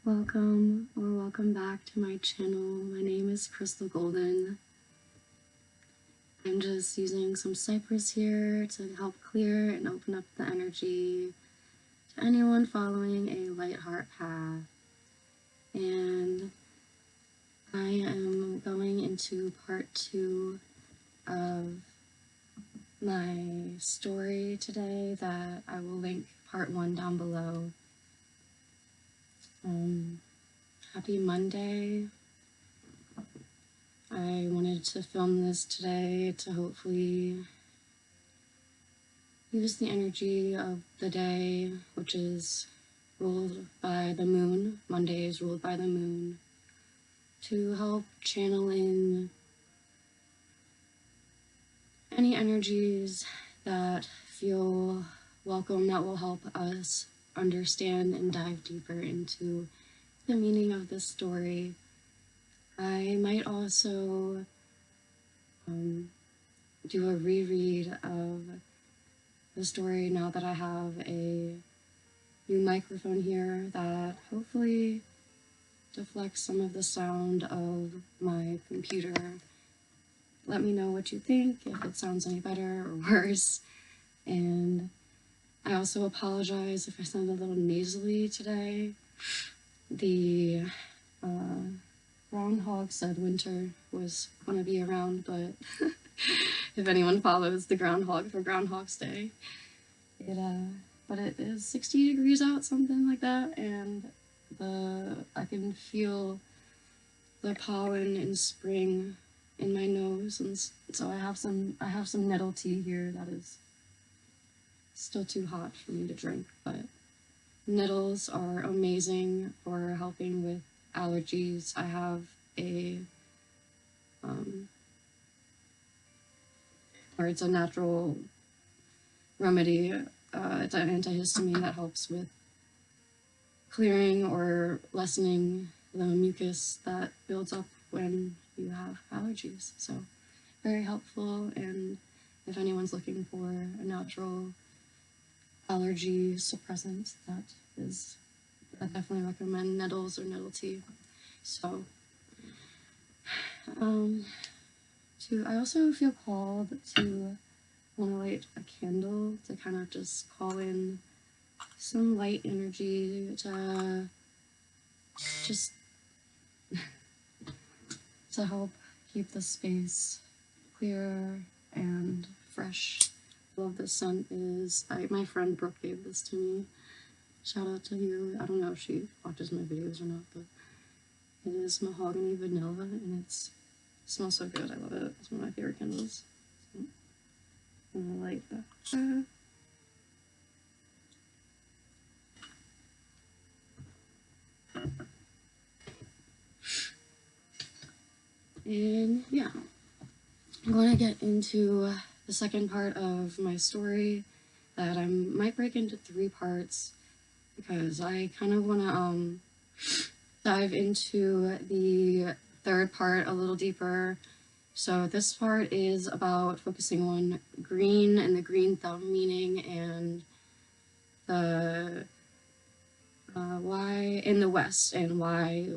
Welcome or welcome back to my channel. My name is Crystal Golden. I'm just using some cypress here to help clear and open up the energy to anyone following a light heart path. And I am going into part 2 of my story today that I will link part 1 down below. Happy Monday. I wanted to film this today to hopefully use the energy of the day, which is ruled by the moon. Monday is ruled by the moon, to help channel in any energies that feel welcome, that will help us understand and dive deeper into the meaning of this story. I might also do a reread of the story now that I have a new microphone here that hopefully deflects some of the sound of my computer. Let me know what you think, if it sounds any better or worse. And I also apologize if I sound a little nasally today. The groundhog said winter was going to be around, but if anyone follows the groundhog for Groundhog's Day, but it is 60 degrees out, something like that, and I can feel the pollen in spring in my nose, and so I have some nettle tea here that is still too hot for me to drink, but nettles are amazing for helping with allergies. I have it's a natural remedy. It's an antihistamine that helps with clearing or lessening the mucus that builds up when you have allergies. So very helpful, and if anyone's looking for a natural allergy suppressant, I definitely recommend nettles or nettle tea. So I also feel called to want to light a candle to kind of just call in some light energy to just to help keep the space clear and fresh. I love this scent. My friend Brooke gave this to me. Shout out to you. I don't know if she watches my videos or not, but it is mahogany vanilla, and it smells so good. I love it. It's one of my favorite candles. So, I'm gonna light that. And yeah, I'm going to get into the second part of my story that I might break into 3 parts, because I kind of want to dive into the third part a little deeper. So this part is about focusing on green and the green thumb meaning, and the why in the West, and why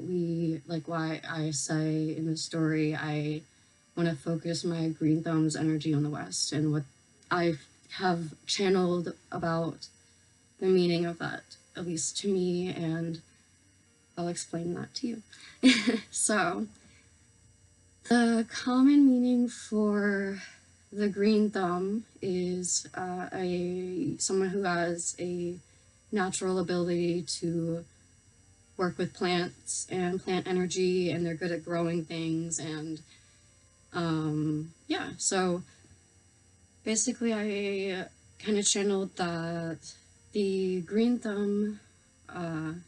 I say in the story I want to focus my green thumb's energy on the West, and what I have channeled about the meaning of that, at least to me, and I'll explain that to you. So, the common meaning for the green thumb is someone who has a natural ability to work with plants and plant energy, and they're good at growing things, and yeah, so basically I kind of channeled that the green thumb in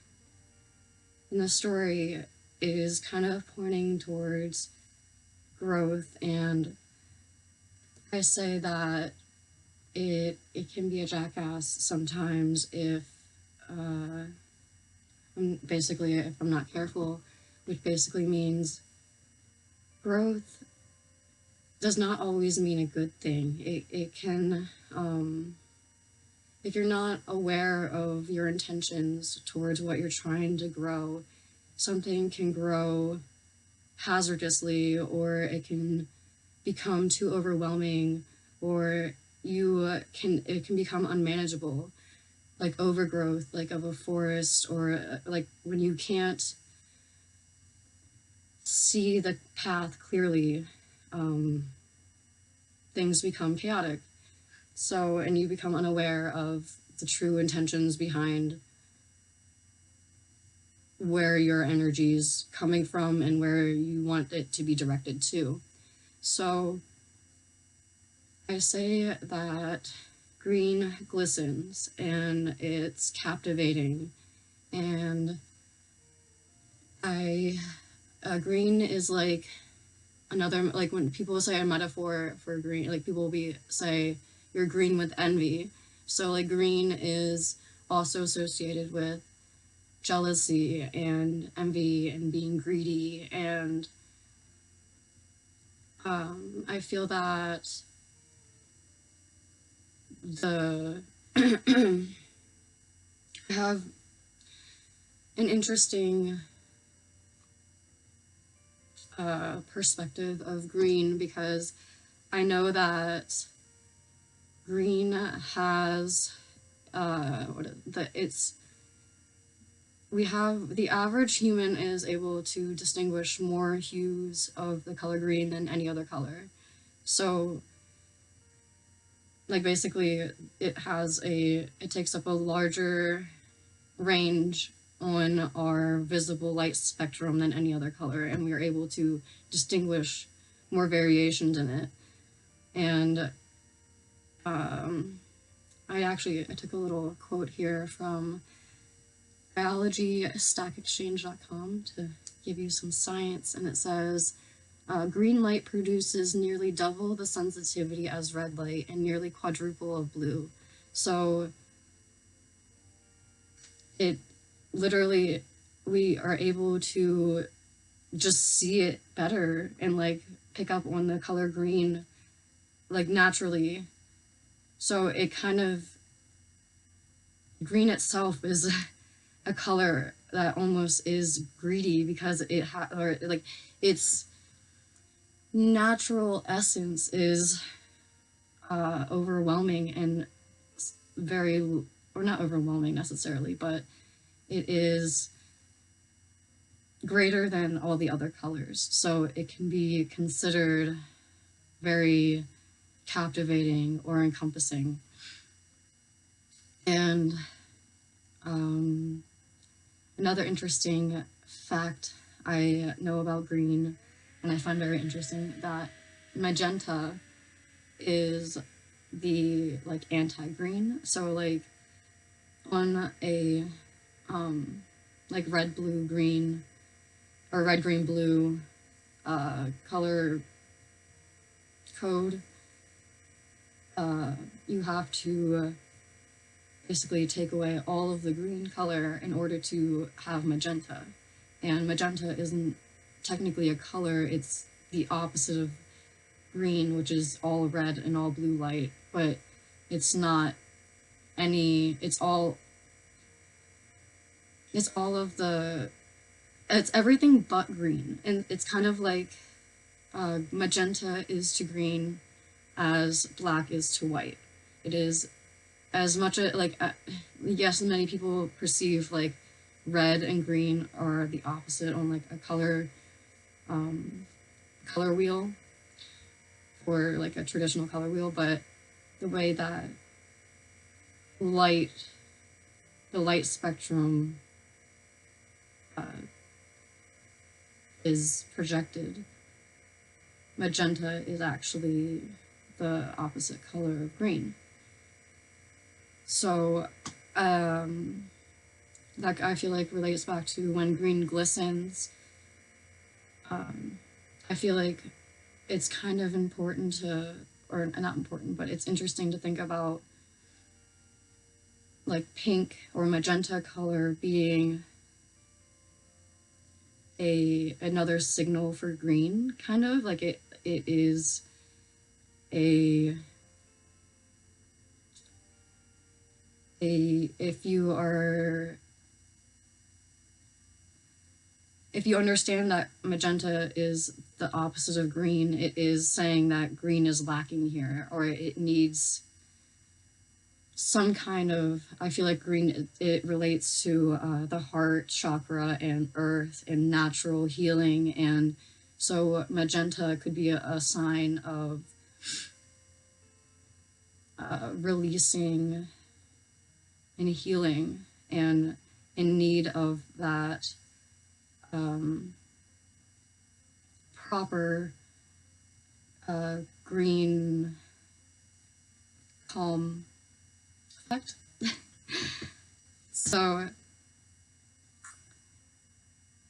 the story is kind of pointing towards growth, and I say that it can be a jackass sometimes if if I'm not careful, which basically means growth does not always mean a good thing. It can, if you're not aware of your intentions towards what you're trying to grow, something can grow hazardously, or it can become too overwhelming, or it can become unmanageable, like overgrowth, like of a forest, or like when you can't see the path clearly, things become chaotic. So, and you become unaware of the true intentions behind where your energy's coming from and where you want it to be directed to. So, I say that green glistens and it's captivating, and green is like another, like when people say a metaphor for green, like people will be say you're green with envy. So like green is also associated with jealousy and envy and being greedy, and I feel that the I have an interesting perspective of green, because I know that green has we have the average human is able to distinguish more hues of the color green than any other color. So like basically it takes up a larger range on our visible light spectrum than any other color, and we are able to distinguish more variations in it. And I took a little quote here from biologystackexchange.com to give you some science, and it says, green light produces nearly double the sensitivity as red light and nearly quadruple of blue. So it literally, we are able to just see it better and like pick up on the color green like naturally. So it kind of, green itself is a color that almost is greedy, because or like its natural essence is overwhelming and very, or not overwhelming necessarily, but it is greater than all the other colors. So it can be considered very captivating or encompassing. And another interesting fact I know about green, and I find very interesting, that magenta is the like anti-green. So like on a like red, blue, green, or red, green, blue color code, you have to basically take away all of the green color in order to have magenta. And magenta isn't technically a color, it's the opposite of green, which is all red and all blue light, but it's not any, it's all of the, it's everything but green. And it's kind of like magenta is to green as black is to white. It is as much like yes, many people perceive like red and green are the opposite on like a color wheel, or like a traditional color wheel, but the way that the light spectrum is projected, magenta is actually the opposite color of green. So that I feel like relates back to when green glistens. I feel like it's kind of important to, or not important, but it's interesting to think about like pink or magenta color being another signal for green, kind of like it is if you are if you understand that magenta is the opposite of green, it is saying that green is lacking here, or it needs some kind of, I feel like green, it relates to the heart chakra and earth and natural healing. And so magenta could be a sign of releasing and healing and in need of that proper green calm effect. So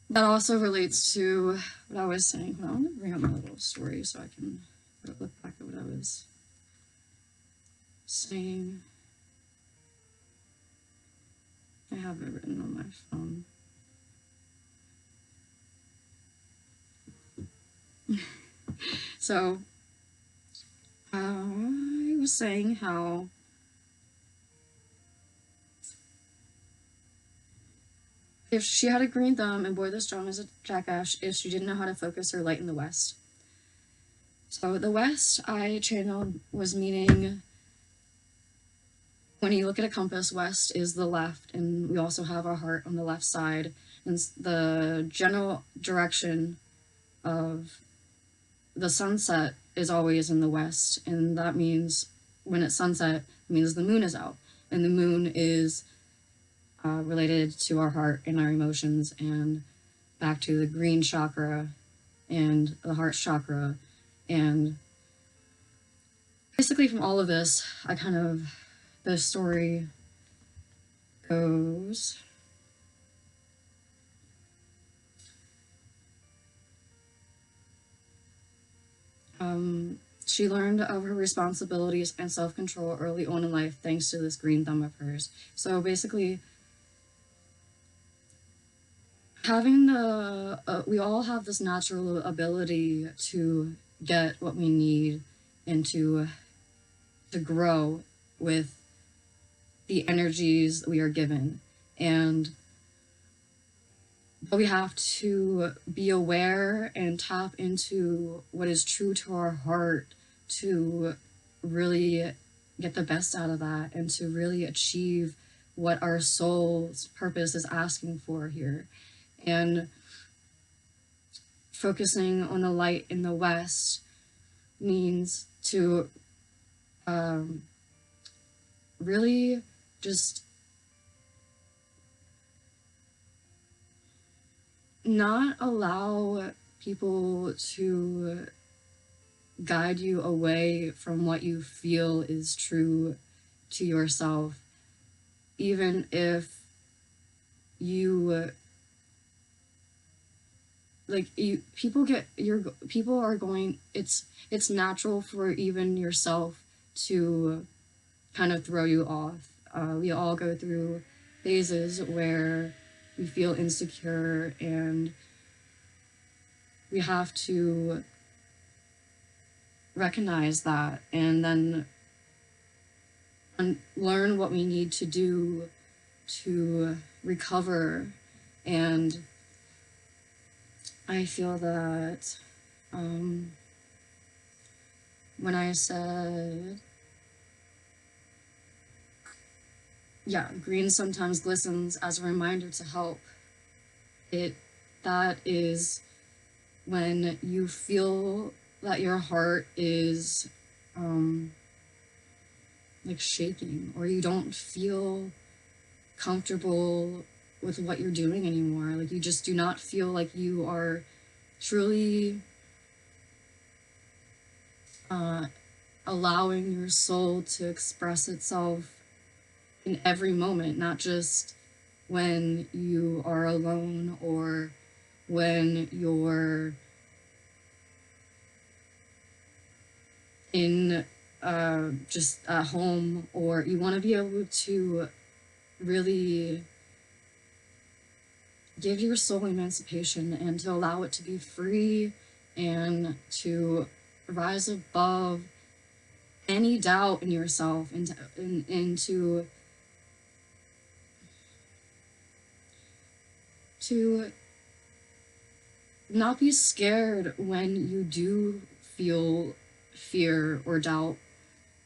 that also relates to what I was saying. Well, I'm gonna bring up my little story so I can look back at what I was saying. I have it written on my phone. So I was saying how if she had a green thumb and bore the strong as a jackass, if she didn't know how to focus her light in the west. So the west I channeled was meaning, when you look at a compass, west is the left, and we also have our heart on the left side. And the general direction of the sunset is always in the west, and that means when it's sunset, it means the moon is out, and the moon is related to our heart and our emotions, and back to the green chakra and the heart chakra. And basically from all of this, the story goes, she learned of her responsibilities and self-control early on in life thanks to this green thumb of hers. So basically, having we all have this natural ability to get what we need and to grow with the energies we are given. But we have to be aware and tap into what is true to our heart to really get the best out of that and to really achieve what our soul's purpose is asking for here. And focusing on the light in the west means to really just not allow people to guide you away from what you feel is true to yourself, even if you people are going, it's natural for even yourself to kind of throw you off. We all go through phases where we feel insecure, and we have to recognize that and then learn what we need to do to recover. And I feel that when I said, green sometimes glistens as a reminder to help, that is when you feel that your heart is like shaking, or you don't feel comfortable with what you're doing anymore. Like you just do not feel like you are truly allowing your soul to express itself in every moment, not just when you are alone or when you're in just at home, or you want to be able to really give your soul emancipation and to allow it to be free and to rise above any doubt in yourself and to not be scared when you do feel fear or doubt,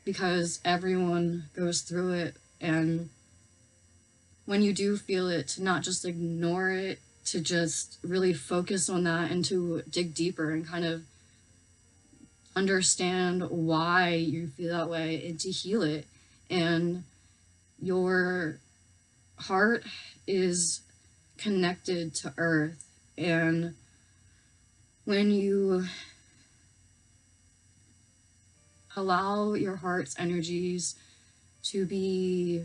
because everyone goes through it. And when you do feel it, to not just ignore it, to just really focus on that and to dig deeper and kind of understand why you feel that way and to heal it. And your heart is connected to earth, and when you allow your heart's energies to be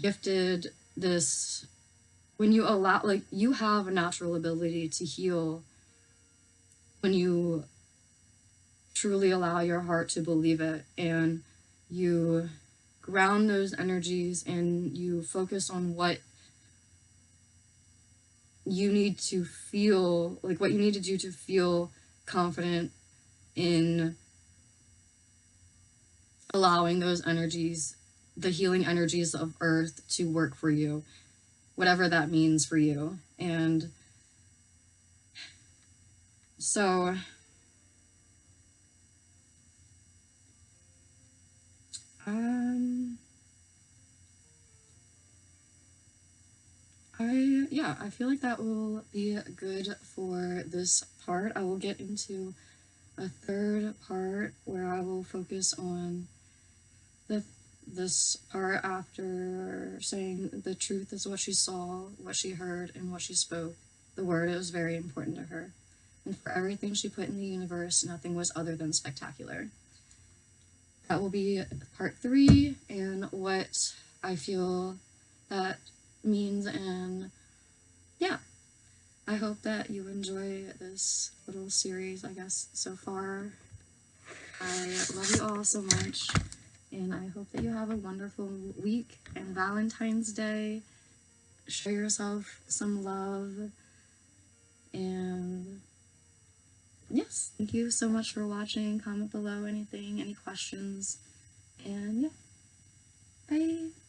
gifted this, when you allow, like, you have a natural ability to heal when you truly allow your heart to believe it, and you ground those energies and you focus on what you need to feel, like what you need to do to feel confident in allowing those energies, the healing energies of earth, to work for you, whatever that means for you. And so I feel like that will be good for this part. I will get into a third part where I will focus on this part after saying the truth is what she saw, what she heard, and what she spoke. The word was very important to her. And for everything she put in the universe, nothing was other than spectacular. That will be part 3 and what I feel that means. And yeah, I hope that you enjoy this little series, I guess, so far. I love you all so much, and I hope that you have a wonderful week and Valentine's Day. Show yourself some love, and yes, thank you so much for watching. Comment below any questions, and yeah, bye!